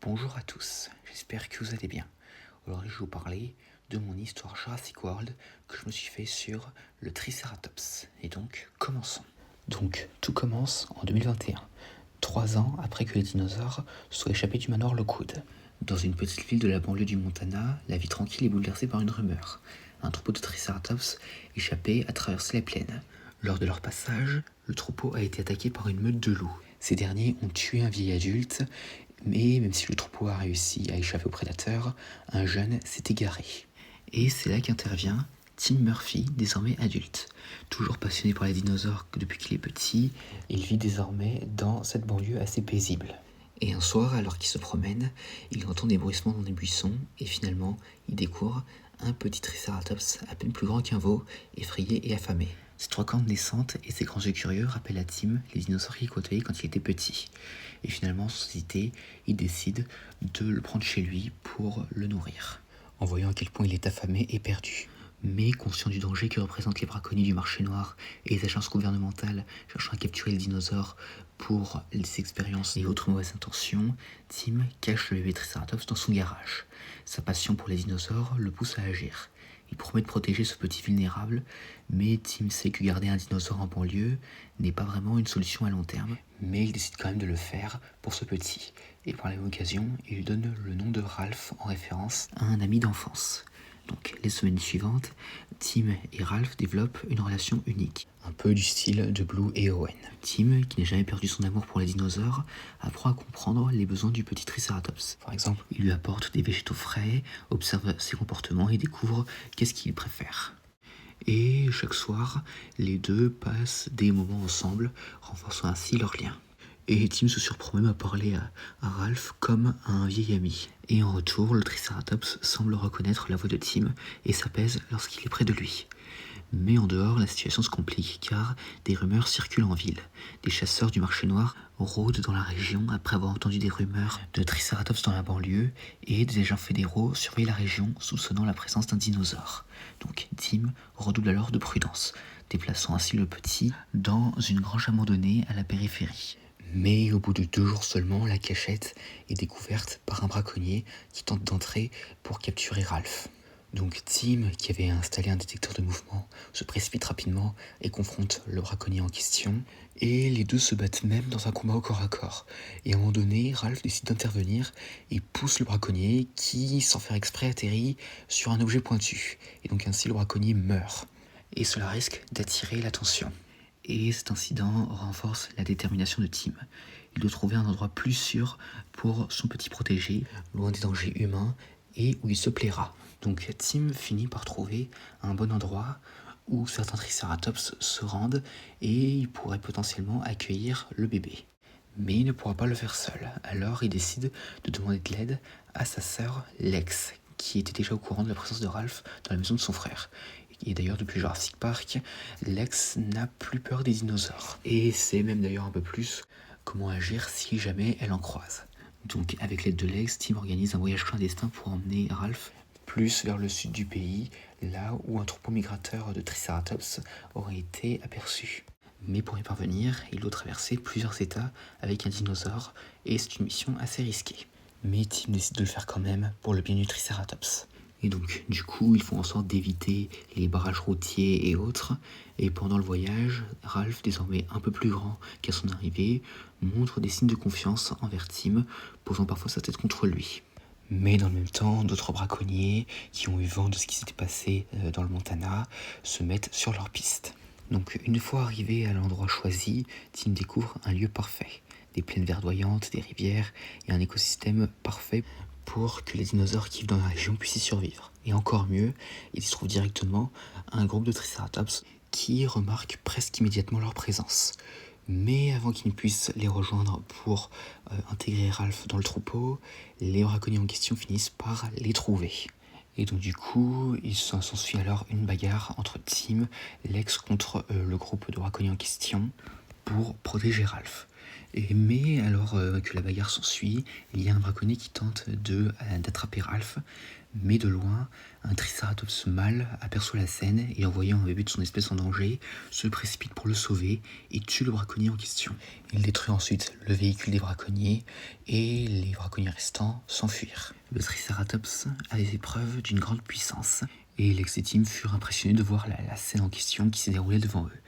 Bonjour à tous, j'espère que vous allez bien. Aujourd'hui, je vais vous parler de mon histoire Jurassic World que je me suis fait sur le Triceratops. Et donc, commençons. Donc, tout commence en 2021, 3 ans après que les dinosaures soient échappés du manoir Lockwood. Dans une petite ville de la banlieue du Montana, la vie tranquille est bouleversée par une rumeur. Un troupeau de Triceratops échappé a traversé les plaines. Lors de leur passage, le troupeau a été attaqué par une meute de loups. Ces derniers ont tué un vieil adulte, mais même si le troupeau a réussi à échapper aux prédateurs, un jeune s'est égaré. Et c'est là qu'intervient Tim Murphy, désormais adulte. Toujours passionné par les dinosaures depuis qu'il est petit, il vit désormais dans cette banlieue assez paisible. Et un soir, alors qu'il se promène, il entend des bruissements dans des buissons, et finalement, il découvre un petit Triceratops à peine plus grand qu'un veau, effrayé et affamé. Ses 3 cornes naissantes et ses grands yeux curieux rappellent à Tim les dinosaures qu'il côtoyait quand il était petit. Et finalement, sans hésiter, il décide de le prendre chez lui pour le nourrir, en voyant à quel point il est affamé et perdu. Mais conscient du danger que représentent les braconniers du marché noir et les agences gouvernementales cherchant à capturer les dinosaures pour les expériences et autres mauvaises intentions, Tim cache le bébé Triceratops dans son garage. Sa passion pour les dinosaures le pousse à agir. Il promet de protéger ce petit vulnérable, mais Tim sait que garder un dinosaure en banlieue n'est pas vraiment une solution à long terme, mais il décide quand même de le faire pour ce petit. Et par la même occasion, il lui donne le nom de Ralph en référence à un ami d'enfance. Donc les semaines suivantes, Tim et Ralph développent une relation unique, un peu du style de Blue et Owen. Tim, qui n'a jamais perdu son amour pour les dinosaures, apprend à comprendre les besoins du petit Triceratops. Par exemple, il lui apporte des végétaux frais, observe ses comportements et découvre qu'est-ce qu'il préfère. Et chaque soir, les deux passent des moments ensemble, renforçant ainsi leur lien. Et Tim se surprend même à parler à Ralph comme à un vieil ami. Et en retour, le Triceratops semble reconnaître la voix de Tim et s'apaise lorsqu'il est près de lui. Mais en dehors, la situation se complique car des rumeurs circulent en ville. Des chasseurs du marché noir rôdent dans la région après avoir entendu des rumeurs de Triceratops dans la banlieue et des agents fédéraux surveillent la région soupçonnant la présence d'un dinosaure. Donc Tim redouble alors de prudence, déplaçant ainsi le petit dans une grange abandonnée à la périphérie. Mais au bout de 2 jours seulement, la cachette est découverte par un braconnier qui tente d'entrer pour capturer Ralph. Donc Tim, qui avait installé un détecteur de mouvement, se précipite rapidement et confronte le braconnier en question. Et les deux se battent même dans un combat au corps à corps. Et à un moment donné, Ralph décide d'intervenir et pousse le braconnier qui, sans faire exprès, atterrit sur un objet pointu. Et donc ainsi le braconnier meurt. Et cela risque d'attirer l'attention. Et cet incident renforce la détermination de Tim. Il doit trouver un endroit plus sûr pour son petit protégé, loin des dangers humains, et où il se plaira. Donc Tim finit par trouver un bon endroit où certains Triceratops se rendent et il pourrait potentiellement accueillir le bébé. Mais il ne pourra pas le faire seul, alors il décide de demander de l'aide à sa sœur Lex, qui était déjà au courant de la présence de Ralph dans la maison de son frère. Et d'ailleurs, depuis Jurassic Park, Lex n'a plus peur des dinosaures. Et sait même d'ailleurs un peu plus comment agir si jamais elle en croise. Donc avec l'aide de Lex, Tim organise un voyage clandestin pour emmener Ralph plus vers le sud du pays, là où un troupeau migrateur de Triceratops aurait été aperçu. Mais pour y parvenir, il doit traverser plusieurs états avec un dinosaure, et c'est une mission assez risquée. Mais Tim décide de le faire quand même pour le bien du Triceratops. Et donc, du coup, ils font en sorte d'éviter les barrages routiers et autres. Et pendant le voyage, Ralph, désormais un peu plus grand qu'à son arrivée, montre des signes de confiance envers Tim, posant parfois sa tête contre lui. Mais dans le même temps, d'autres braconniers qui ont eu vent de ce qui s'était passé dans le Montana se mettent sur leur piste. Donc, une fois arrivé à l'endroit choisi, Tim découvre un lieu parfait. Des plaines verdoyantes, des rivières et un écosystème parfait pour que les dinosaures qui vivent dans la région puissent y survivre. Et encore mieux, il y trouve directement un groupe de Triceratops qui remarque presque immédiatement leur présence. Mais avant qu'ils ne puissent les rejoindre pour intégrer Ralph dans le troupeau, les braconniers en question finissent par les trouver. Et donc du coup, il s'ensuit alors une bagarre entre Tim, Lex contre le groupe de braconniers en question. pour protéger Ralph. Mais alors que la bagarre s'ensuit, il y a un braconnier qui tente d'attraper Ralph, mais de loin, un triceratops mâle aperçoit la scène et en voyant un bébé de son espèce en danger, se précipite pour le sauver et tue le braconnier en question. Il détruit ensuite le véhicule des braconniers et les braconniers restants s'enfuirent. Le triceratops avait fait preuve d'une grande puissance et Lex et Tim furent impressionnés de voir la scène en question qui s'est déroulée devant eux.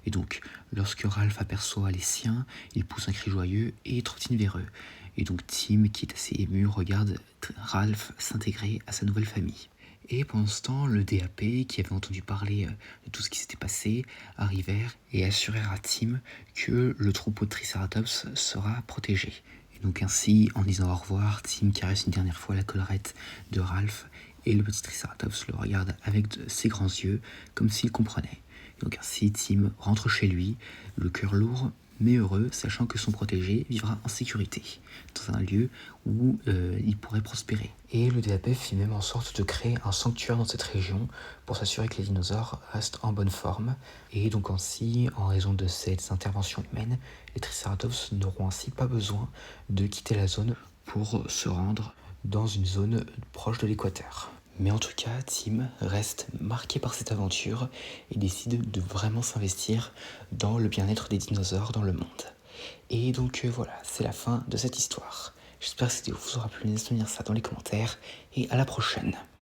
Et donc, lorsque Ralph aperçoit les siens, il pousse un cri joyeux et trottine vers eux. Et donc Tim, qui est assez ému, regarde Ralph s'intégrer à sa nouvelle famille. Et pendant ce temps, le DAP, qui avait entendu parler de tout ce qui s'était passé, arrivèrent et assurèrent à Tim que le troupeau de Triceratops sera protégé. Et donc ainsi, en disant au revoir, Tim caresse une dernière fois la collerette de Ralph et le petit Triceratops le regarde avec ses grands yeux, comme s'il comprenait. Donc ainsi, Tim rentre chez lui, le cœur lourd mais heureux, sachant que son protégé vivra en sécurité, dans un lieu où il pourrait prospérer. Et le DAP fit même en sorte de créer un sanctuaire dans cette région pour s'assurer que les dinosaures restent en bonne forme. Et donc ainsi, en raison de ces interventions humaines, les Triceratops n'auront ainsi pas besoin de quitter la zone pour se rendre dans une zone proche de l'équateur. Mais en tout cas, Tim reste marqué par cette aventure et décide de vraiment s'investir dans le bien-être des dinosaures dans le monde. Et donc voilà, c'est la fin de cette histoire. J'espère que cette vidéo vous aura plu, n'hésitez pas à me dire ça dans les commentaires et à la prochaine.